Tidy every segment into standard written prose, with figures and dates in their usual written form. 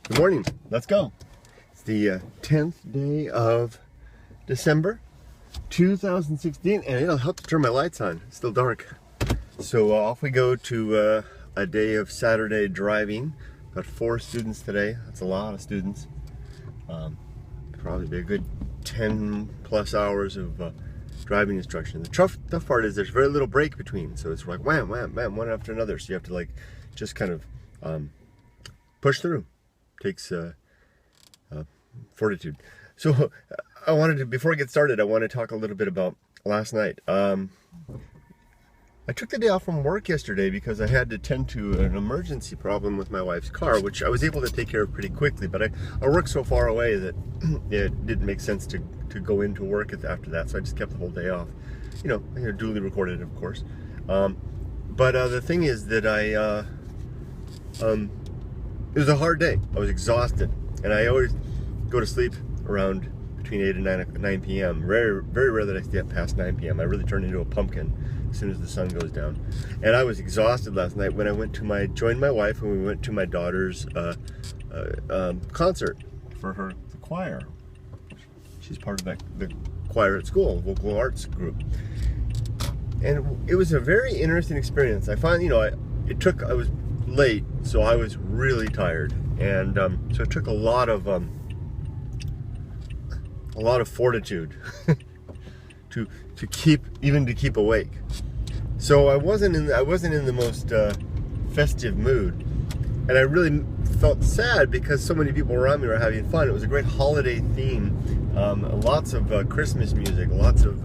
Good morning. Let's go. It's the 10th day of December 2016, and it'll help to turn my lights on. It's still dark. So off we go to a day of Saturday driving. Got 4 students today. That's a lot of students. Probably be a good 10 plus hours of driving instruction. The tough part is there's very little break between, so it's like wham, wham, bam, one after another. So you have to like just kind of push through. Takes fortitude. So I wanted to, before I get started, I want to talk a little bit about last night. I took the day off from work yesterday because I had to tend to an emergency problem with my wife's car, which I was able to take care of pretty quickly, but I work so far away that it didn't make sense to go into work after that, so I just kept the whole day off. You know, duly recorded, of course. But the thing is that it was a hard day. I was exhausted, and I always go to sleep around between 8 and 9 p.m. Very, very rare that I stay up past 9 p.m. I really turn into a pumpkin as soon as the sun goes down. And I was exhausted last night when I went to joined my wife, and we went to my daughter's concert for the choir. She's part of the choir at school, vocal arts group. And it was a very interesting experience. I find, I was late, so I was really tired, and so it took a lot of fortitude to keep awake. So I wasn't in the most festive mood, and I really felt sad because so many people around me were having fun. It was a great holiday theme, lots of Christmas music, lots of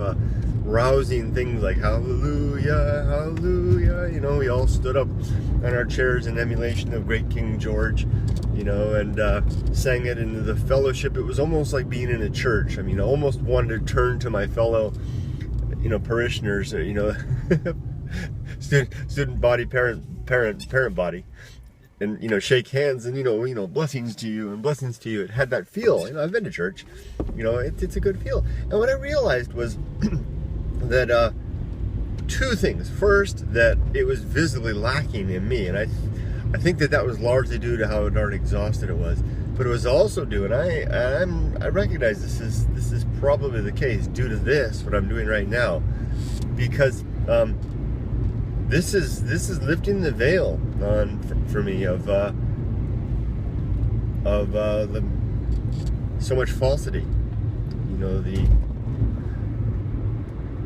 rousing things like hallelujah, hallelujah. We all stood up on our chairs in emulation of great King George, and sang it in the fellowship. It was almost like being in a church. I mean, I almost wanted to turn to my fellow, parishioners, student body, parent body, and shake hands and blessings to you and blessings to you. It had that feel. I've been to church. It's a good feel. And what I realized was that 2 things. First, that it was visibly lacking in me, and I think that was largely due to how darn exhausted it was. But it was also due, and I recognize this is probably the case due to what I'm doing right now, because this is lifting the veil for me of so much falsity.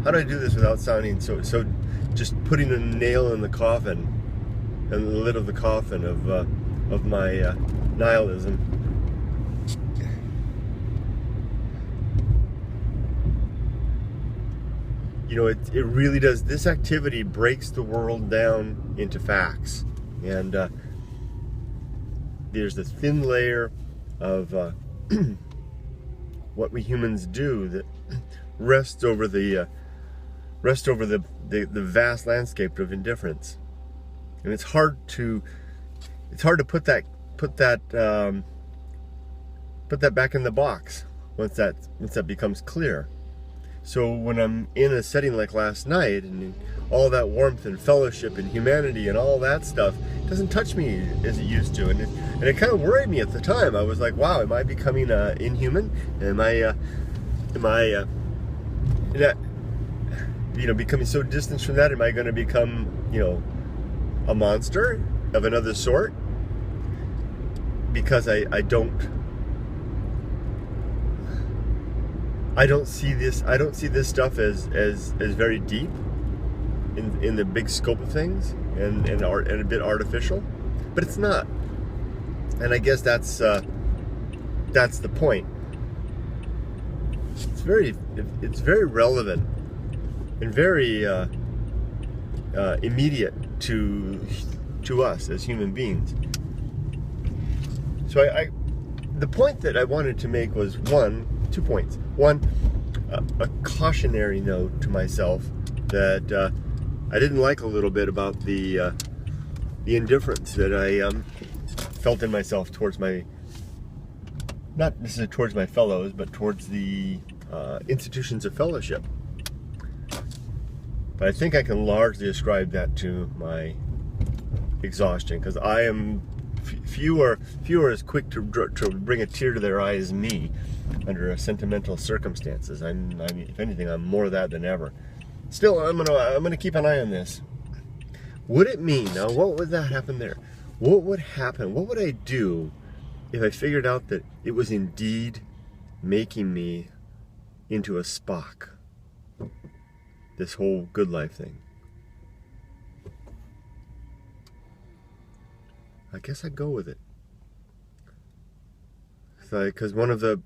How do I do this without sounding so just putting a nail in the coffin, and the lid of the coffin of my nihilism? It really does. This activity breaks the world down into facts, and there's this thin layer of what we humans do that rests over the vast landscape of indifference, and it's hard to put that back in the box once that becomes clear. So when I'm in a setting like last night, and all that warmth and fellowship and humanity and all that stuff doesn't touch me as it used to, and it kind of worried me at the time. I was like, wow, am I becoming inhuman? Am I becoming so distant from that? Am I going to become, a monster of another sort? Because I don't see this stuff as very deep in the big scope of things, and a bit artificial, but it's not. And I guess that's the point. It's very relevant and very immediate to us as human beings. So the point that I wanted to make was 2 points. One, a cautionary note to myself that I didn't like a little bit about the indifference that I felt in myself towards not necessarily towards my fellows, but towards the institutions of fellowship. But I think I can largely ascribe that to my exhaustion, because I am few are as quick to bring a tear to their eye as me under sentimental circumstances. I mean, if anything, I'm more of that than ever. Still, I'm gonna keep an eye on this. Would it mean now? What would that happen there? What would happen? What would I do if I figured out that it was indeed making me into a Spock? This whole good life thing. I guess I'd go with it. Because one of the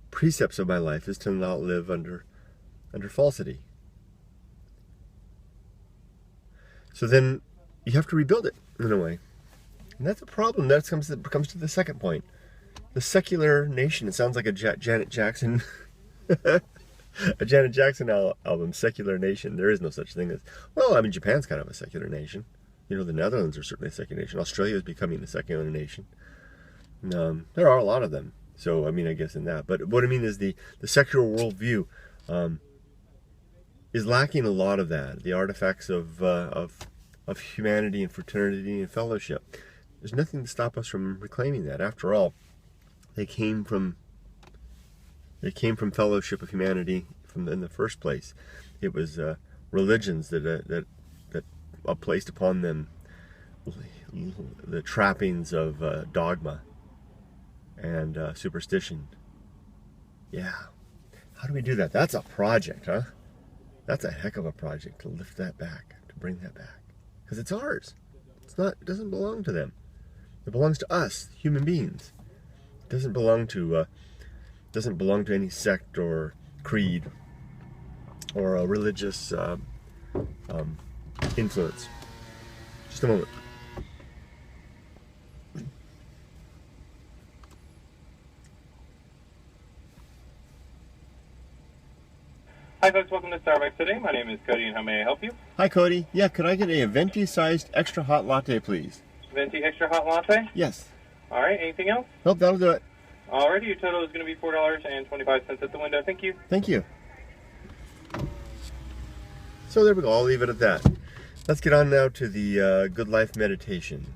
precepts of my life is to not live under falsity. So then you have to rebuild it in a way. And that's a problem. That comes to the second point. The secular nation. It sounds like a Janet Jackson a Janet Jackson album, Secular Nation. There is no such thing as, well, I mean, Japan's kind of a secular nation. You know, the Netherlands are certainly a secular nation. Australia is becoming a secular nation. There are a lot of them. So, I mean, I guess in that. But what I mean is the secular worldview is lacking a lot of that. The artifacts of humanity and fraternity and fellowship. There's nothing to stop us from reclaiming that. After all, they came from fellowship of humanity in the first place. It was religions that placed upon them the trappings of dogma and superstition. Yeah. How do we do that? That's a project, huh? That's a heck of a project to lift that back, to bring that back. Because it's ours. It doesn't belong to them. It belongs to us, human beings. It doesn't belong to any sect or creed or a religious influence. Just a moment. Hi folks, welcome to Starbucks today. My name is Cody and how may I help you? Hi Cody. Yeah, could I get a venti-sized extra hot latte, please? Venti extra hot latte? Yes. Alright, anything else? Nope, that'll do it. Alrighty, your total is going to be $4.25 at the window. Thank you. Thank you. So there we go. I'll leave it at that. Let's get on now to the good life meditation.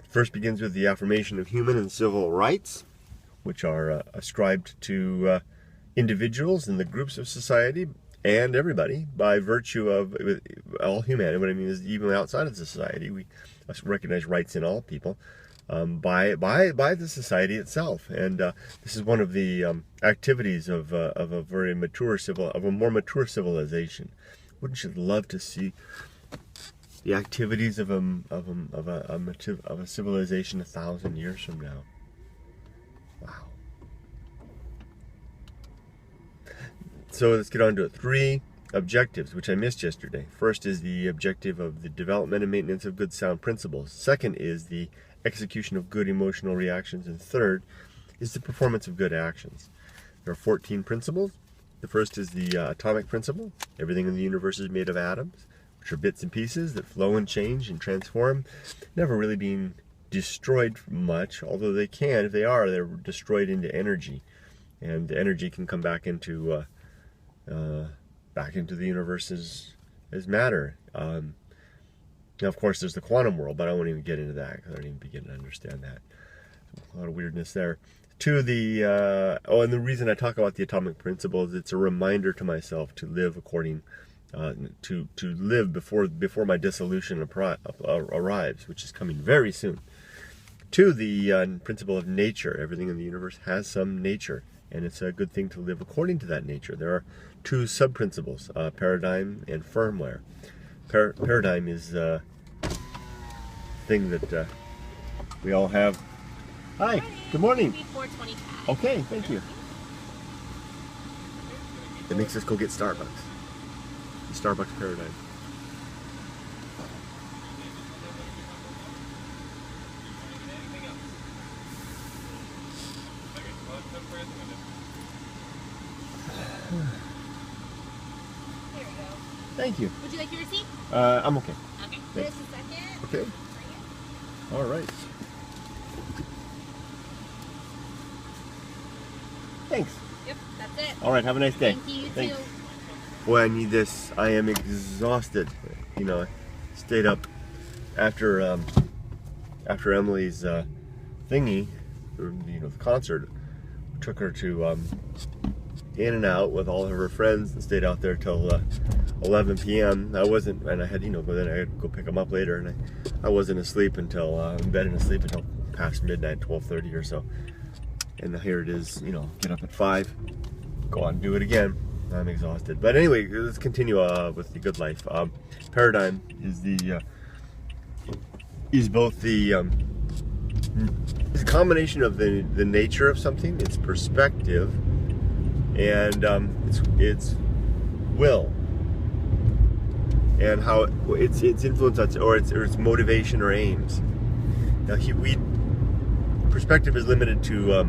First begins with the affirmation of human and civil rights, which are ascribed to individuals and the groups of society and everybody by virtue of all humanity. What I mean is even outside of society, we recognize rights in all people. By the society itself, and this is one of the activities of a very mature more mature civilization. Wouldn't you love to see the activities of a civilization 1,000 years from now? Wow. So let's get on to it. 3 objectives, which I missed yesterday. First is the objective of the development and maintenance of good sound principles. Second is the execution of good emotional reactions. And third is the performance of good actions. There are 14 principles. The first is the atomic principle. Everything in the universe is made of atoms, which are bits and pieces that flow and change and transform, never really being destroyed much, although they can. If they are, they're destroyed into energy. And the energy can come back into the universe as matter. Now, of course, there's the quantum world, but I won't even get into that because I don't even begin to understand that. A lot of weirdness there. And the reason I talk about the atomic principle is it's a reminder to myself to live according, to live before my dissolution arrives, which is coming very soon. 2, the principle of nature. Everything in the universe has some nature, and it's a good thing to live according to that nature. There are 2 sub-principles, paradigm and firmware. Paradigm is a thing that we all have. Hi, good morning. v.12.3. Okay, thank you. It makes us go get Starbucks. The Starbucks paradigm. Thank you. Would you like your receipt? I'm okay. Okay. Thanks. Just a second. Okay. All right. Thanks. Yep, that's it. All right, have a nice day. Thank you, you Thanks. too. Boy, I need this. I am exhausted. You know, stayed up after Emily's thingy, or, the concert. Took her to In and Out with all of her friends and stayed out there till 11 p.m. I wasn't, and I had, then I had to go pick them up later, and I wasn't asleep until, in bed and asleep until past midnight, 12:30 or so. And here it is, get up at 5, go on and do it again. I'm exhausted. But anyway, let's continue with the good life. Paradigm is both it's a combination of the nature of something, its perspective, and its will, and how its influence on, or its motivation or aims. Now, perspective is limited to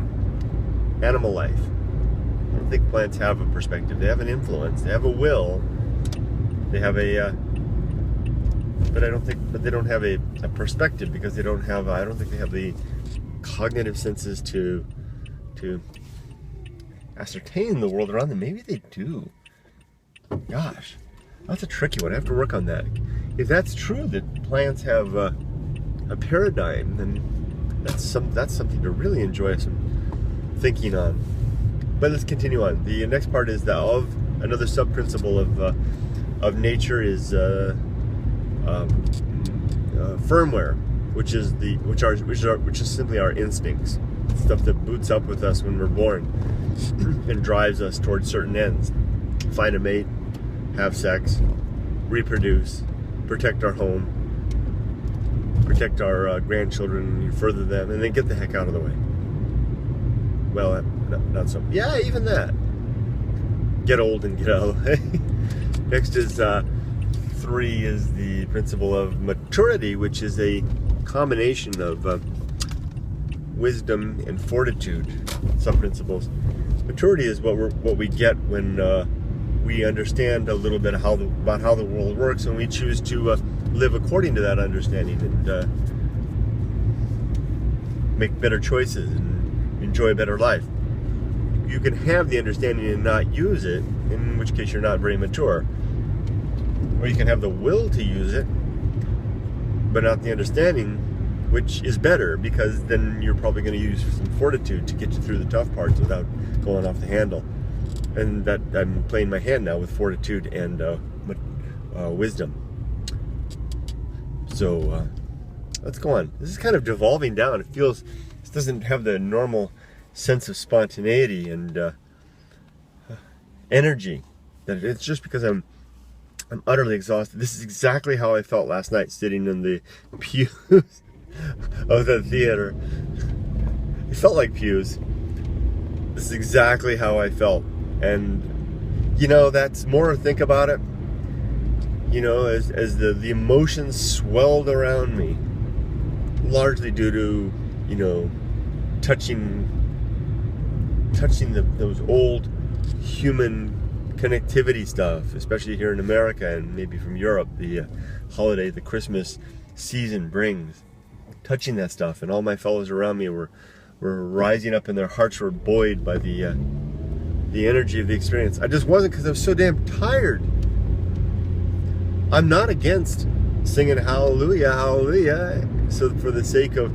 animal life. I don't think plants have a perspective. They have an influence. They have a will. They have but they don't have a perspective, because they don't have. I don't think they have the cognitive senses to ascertain the world around them. Maybe they do. Gosh, that's a tricky one. I have to work on that. If that's true, that plants have a paradigm, then that's something to really enjoy some thinking on. But let's continue on. The next part is another sub-principle of nature is firmware, which is simply our instincts, stuff that boots up with us when we're born and drives us towards certain ends: find a mate, have sex, reproduce, protect our home, protect our grandchildren, further them, and then get the heck out of the way. Well, not so. Yeah, even that. Get old and get out of the way. Next is 3 is the principle of maturity, which is a combination of wisdom and fortitude, sub-principles. Maturity is what we get when we understand a little bit about how the world works, and we choose to live according to that understanding and make better choices and enjoy a better life. You can have the understanding and not use it, in which case you're not very mature. Or you can have the will to use it, but not the understanding, which is better, because then you're probably going to use some fortitude to get you through the tough parts without going off the handle. And that I'm playing my hand now with fortitude and wisdom. So let's go on. This is kind of devolving down. This doesn't have the normal sense of spontaneity and energy. That it's just because I'm utterly exhausted. This is exactly how I felt last night, sitting in the pews of the theater. It felt like pews. This is exactly how I felt. And, that's more, think about it, as the emotions swelled around me, largely due to, touching those old human connectivity stuff, especially here in America and maybe from Europe, the holiday, the Christmas season brings. Touching that stuff, and all my fellows around me were rising up, and their hearts were buoyed by the energy of the experience. I just wasn't, because I was so damn tired. I'm not against singing hallelujah, hallelujah, so for the sake of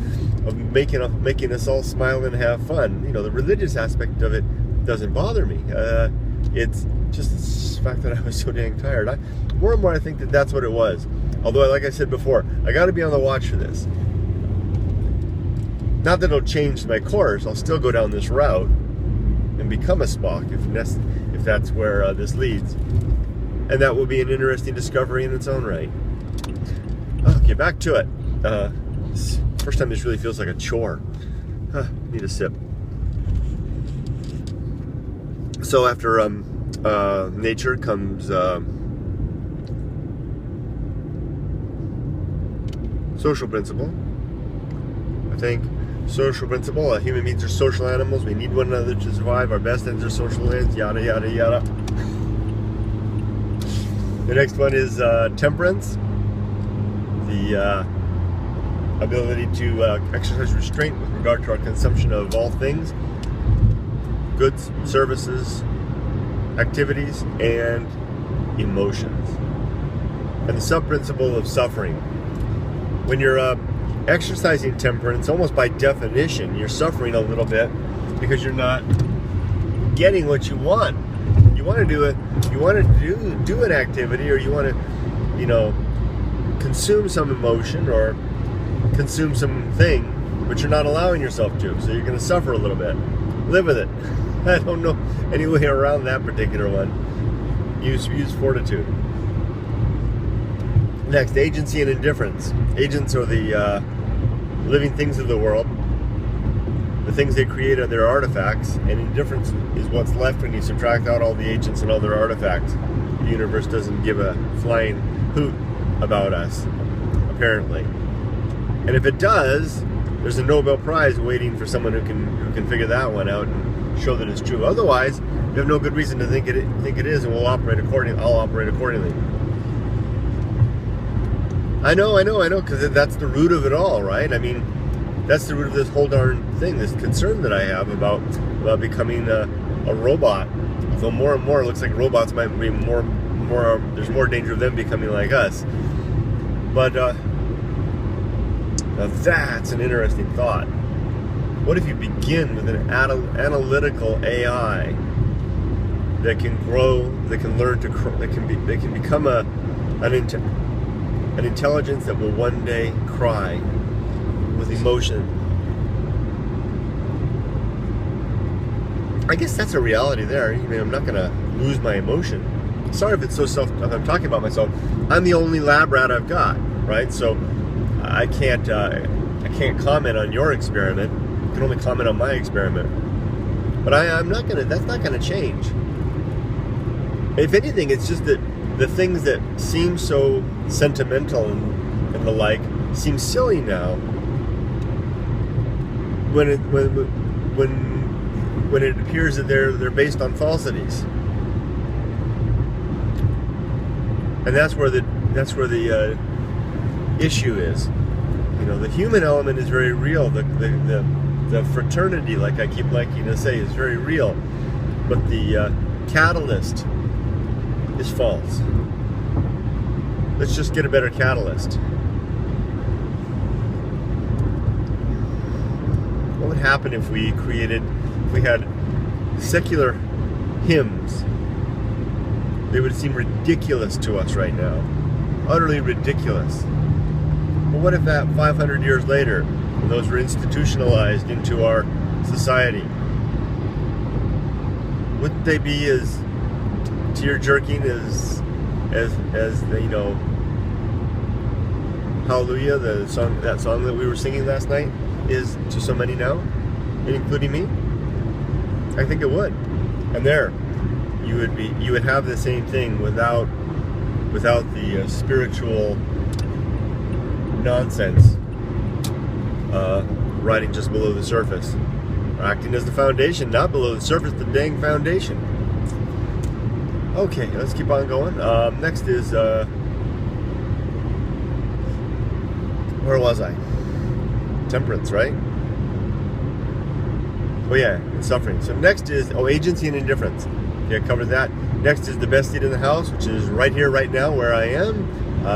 making us all smile and have fun. The religious aspect of it doesn't bother me. It's just the fact that I was so dang tired. More and more I think that that's what it was. Although, like I said before, I got to be on the watch for this. Not that it'll change my course. I'll still go down this route and become a Spock if that's where this leads. And that will be an interesting discovery in its own right. Okay, back to it. First time this really feels like a chore. Need a sip. So after nature comes social principle. I think social principle. Human beings are social animals. We need one another to survive. Our best ends are social ends. Yada yada yada. The next one is temperance. The ability to exercise restraint with regard to our consumption of all things, goods, services, activities, and emotions. and the sub-principle of suffering. When you're exercising temperance, almost by definition, you're suffering a little bit because you're not getting what you want. You want to do it. You want to do an activity, or you want to, consume some emotion or consume something, but you're not allowing yourself to. So you're going to suffer a little bit. Live with it. I don't know any way around that particular one. Use Fortitude. Next, agency and indifference. Agents are the living things of the world. The things they create are their artifacts, and indifference is what's left when you subtract out all the agents and all their artifacts. The universe doesn't give a flying hoot about us, apparently. And if it does, there's a Nobel Prize waiting for someone who can figure that one out and show that it's true. Otherwise, you have no good reason to think it is, and we'll operate accordingly. I'll operate accordingly. I know, because that's the root of it all, right? I mean, that's the root of this whole darn thing, this concern that I have about becoming a robot. So more and more, it looks like robots might be more. There's more danger of them becoming like us. But now that's an interesting thought. What if you begin with an analytical AI that can grow, that can learn to, that can become an intelligence that will one day cry with emotion? I guess that's a reality there. I mean, I'm not going to lose my emotion. Sorry if it's if I'm talking about myself. I'm the only lab rat I've got, right? So I can't comment on your experiment. I can only comment on my experiment. But I'm not gonna. That's not gonna change. If anything, it's just that the things that seem so sentimental and the like seem silly now. When it appears that they're based on falsities, and that's where the issue is. The human element is very real. The fraternity, like I keep liking to say, is very real, but the catalyst is false. Let's just get a better catalyst. What would happen if we had secular hymns? They would seem ridiculous to us right now. Utterly ridiculous. But what if that 500 years later, when those were institutionalized into our society, wouldn't they be as tear-jerking as Hallelujah, that song that we were singing last night, is to so many now, including me? I think it would. And there, you would have the same thing without the spiritual nonsense riding just below the surface, acting as the foundation, not below the surface, the dang foundation. Okay, let's keep on going. Next is where was I? Temperance, right? Oh yeah, and suffering. So next is agency and indifference. Okay, I covered that. Next is the best seat in the house, which is right here, right now, where I am.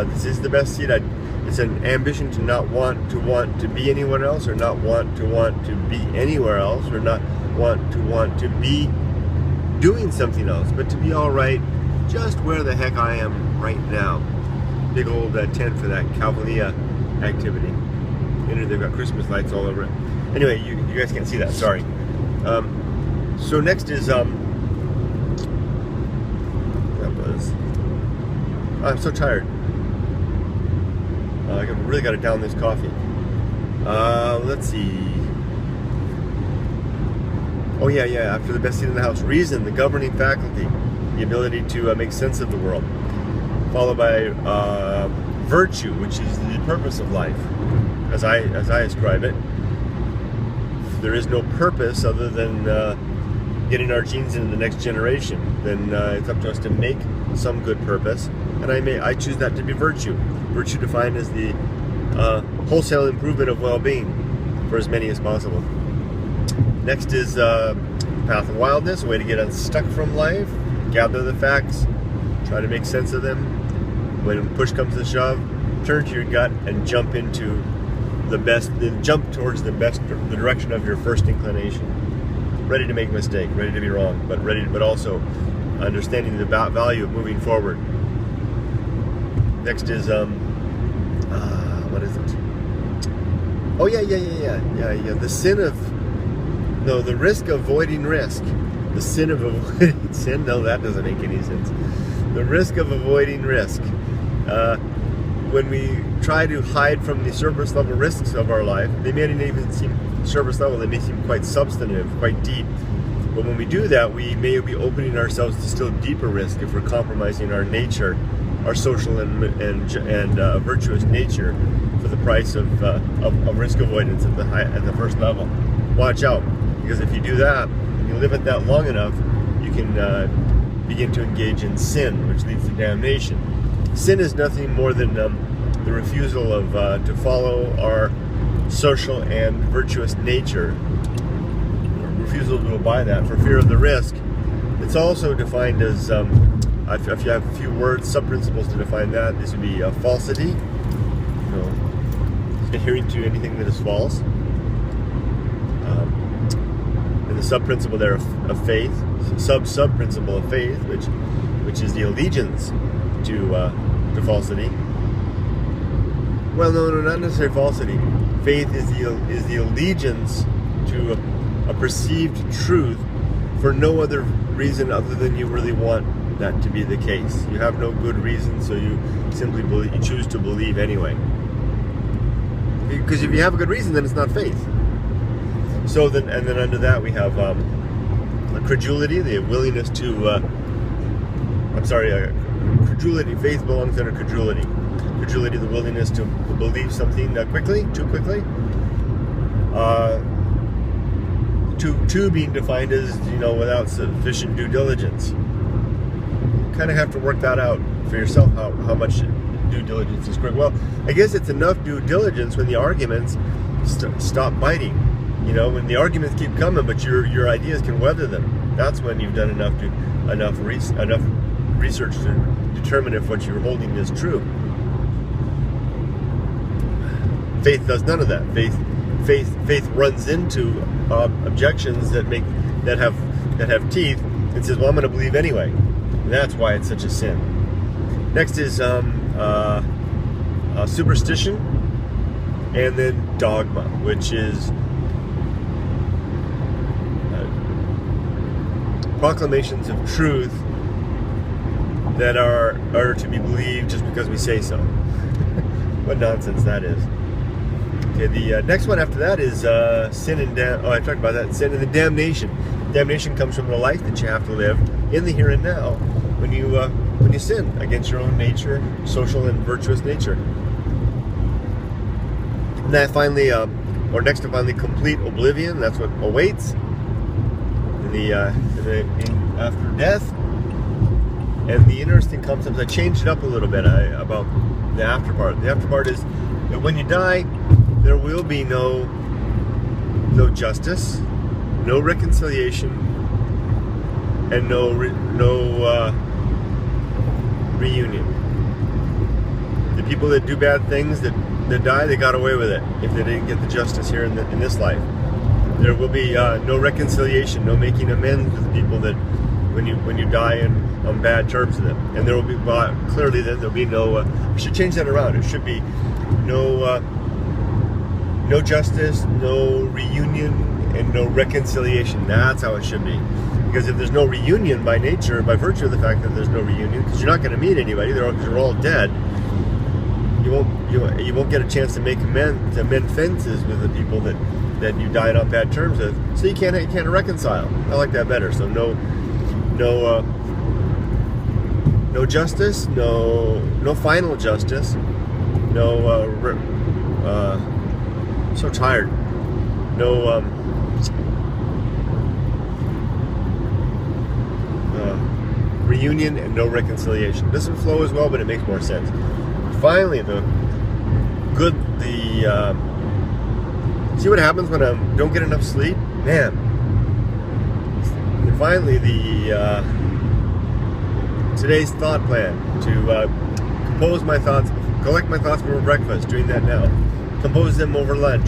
This is the best seat. It's an ambition to not want to be anyone else, or not want to be anywhere else, or not want to be doing something else, but to be all right just where the heck I am right now. Big old tent for that Cavalier activity. They've got Christmas lights all over it. Anyway, you guys can't see that. Sorry. So next is I'm so tired. I really got to down this coffee. Let's see. Oh yeah. After the best seat in the house, reason, the governing faculty, the ability to make sense of the world, followed by virtue, which is the purpose of life, as I ascribe it. There is no purpose other than getting our genes into the next generation. Then it's up to us to make some good purpose, and I choose that to be virtue. Virtue defined as the wholesale improvement of well-being for as many as possible. Next is path of wildness, a way to get unstuck from life, gather the facts, try to make sense of them, when push comes to shove, turn to your gut and jump into the best, jump towards the direction of your first inclination. Ready to make a mistake, ready to be wrong, but also understanding the value of moving forward. Next is what is it? Oh yeah. The risk of avoiding risk. The sin of avoiding sin. No, that doesn't make any sense. The risk of avoiding risk. When we try to hide from the surface level risks of our life, they may not even seem surface level. They may seem quite substantive, quite deep. But when we do that, we may be opening ourselves to still deeper risk if we're compromising our nature, our social and virtuous nature, for the price of risk avoidance at the first level. Watch out, because if you do that, and you live at that long enough, you can begin to engage in sin, which leads to damnation. Sin is nothing more than the refusal of to follow our social and virtuous nature. Refusal to abide that for fear of the risk. It's also defined as, if you have a few words, sub-principles to define that, this would be falsity, adhering to anything that is false. And the sub-principle there of faith, sub-principle of faith, which is the allegiance to falsity. Well, no, not necessarily falsity. Faith is the allegiance to a perceived truth for no other reason other than you really want that to be the case. You have no good reason, so you simply you choose to believe anyway. Because if you have a good reason, then it's not faith. So then, and then under that we have credulity, the willingness to. Credulity. Faith belongs under credulity. Credulity, the willingness to believe something too quickly. Two being defined as, without sufficient due diligence. You kind of have to work that out for yourself, how much due diligence is quick. Well, I guess it's enough due diligence when the arguments stop biting. When the arguments keep coming, but your ideas can weather them. That's when you've done enough research to determine if what you're holding is true. Faith does none of that. Faith runs into objections that have teeth and says, "Well, I'm going to believe anyway." And that's why it's such a sin. Next is superstition, and then dogma, which is proclamations of truth that are to be believed just because we say so. What nonsense that is. Okay, the next one after that is sin and I talked about that. Sin and the damnation. Damnation comes from the life that you have to live in the here and now when you sin against your own nature, social and virtuous nature. And that finally, next to finally, complete oblivion. That's what awaits after death. And the interesting concepts, I changed it up a little bit about the after part. The after part is that when you die, there will be no justice, no reconciliation, and no reunion. The people that do bad things, that die, they got away with it if they didn't get the justice here in this life. There will be no reconciliation, no making amends with the people that when you die on bad terms with them. And there will be clearly then there'll be no. We should change that around. It should be no justice, no reunion, and no reconciliation. That's how it should be. Because if there's no reunion by nature, by virtue of the fact that there's no reunion, because you're not going to meet anybody, you're all dead. You won't get a chance to mend fences with the people that you died on bad terms with. So you can't reconcile. I like that better. So no justice, no final justice, so tired. No reunion and no reconciliation. It doesn't flow as well, but it makes more sense. Finally, see what happens when I don't get enough sleep? Man. And finally, today's thought plan to compose my thoughts, collect my thoughts before breakfast, doing that now. Compose them over lunch.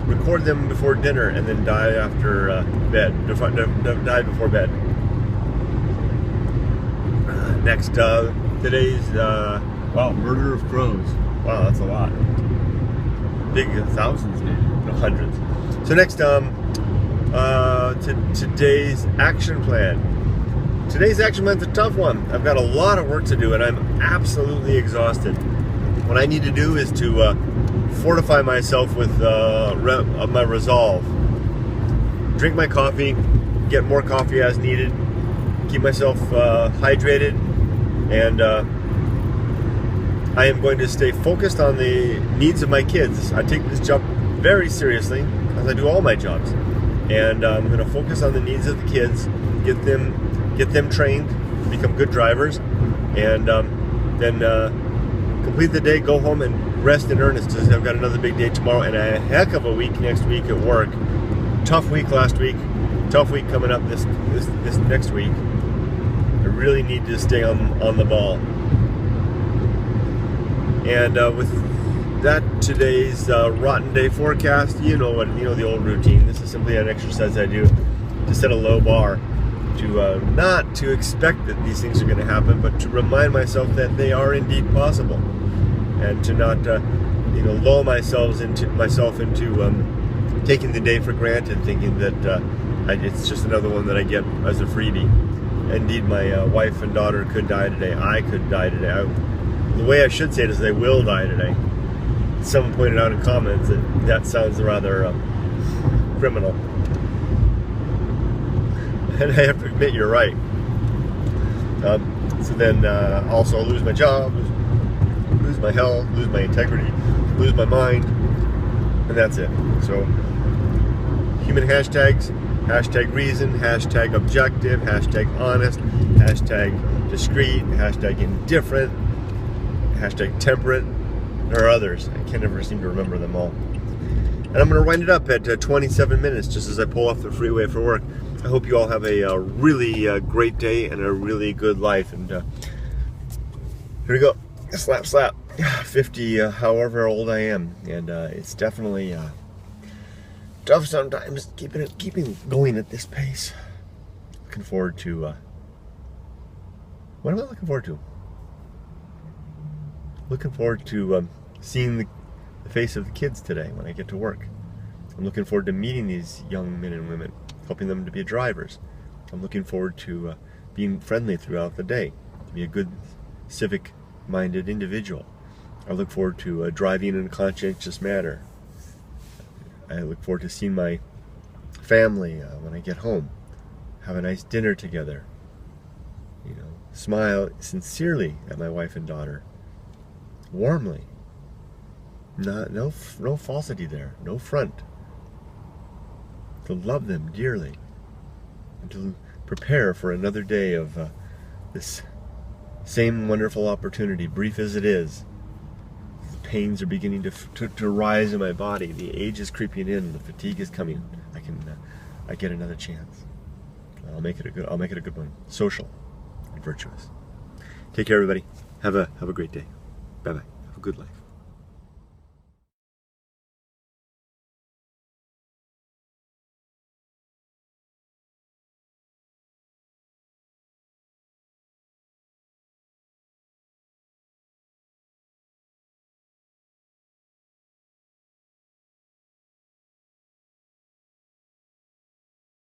Record them before dinner, and then die after bed. Die before bed. Next, today's, wow, murder of crows. Wow, that's a lot. Big thousands, maybe, no, hundreds. So next, today's action plan. Today's action plan's a tough one. I've got a lot of work to do, and I'm absolutely exhausted. What I need to do is to fortify myself with my resolve. Drink my coffee, get more coffee as needed, keep myself hydrated, and I am going to stay focused on the needs of my kids. I take this job very seriously, as I do all my jobs, and I'm going to focus on the needs of the kids, get them trained, become good drivers, and then complete the day, go home and rest in earnest, because I've got another big day tomorrow and a heck of a week next week at work. Tough week last week, tough week coming up this next week. I really need to stay on the ball. And with that, today's rotten day forecast, you know the old routine. This is simply an exercise I do to set a low bar, to not to expect that these things are going to happen, but to remind myself that they are indeed possible, and to not lull myself into taking the day for granted, thinking that it's just another one that I get as a freebie. Indeed, my wife and daughter could die today. I could die today. The way I should say it is they will die today. Someone pointed out in comments that sounds rather criminal. And I have to admit, you're right. So then also lose my job, lose my health, lose my integrity, lose my mind, and that's it. So human hashtags, hashtag reason, hashtag objective, hashtag honest, hashtag discreet, hashtag indifferent, hashtag temperate. There are others. I can never seem to remember them all. And I'm going to wind it up at 27 minutes just as I pull off the freeway for work. I hope you all have a really great day and a really good life. And here we go. Slap, slap. 50, however old I am. And it's definitely tough sometimes keeping going at this pace. Looking forward to... what am I looking forward to? Looking forward to seeing the face of the kids today when I get to work. I'm looking forward to meeting these young men and women, helping them to be drivers. I'm looking forward to being friendly throughout the day, to be a good civic-minded individual. I look forward to driving in a conscientious manner. I look forward to seeing my family when I get home, have a nice dinner together, smile sincerely at my wife and daughter, warmly. No falsity there, no front. To love them dearly, and to prepare for another day of this same wonderful opportunity, brief as it is. The pains are beginning to rise in my body. The age is creeping in. The fatigue is coming. I get another chance. I'll make it a good one. Social and virtuous. Take care, everybody. Have a great day. Bye bye. Have a good life.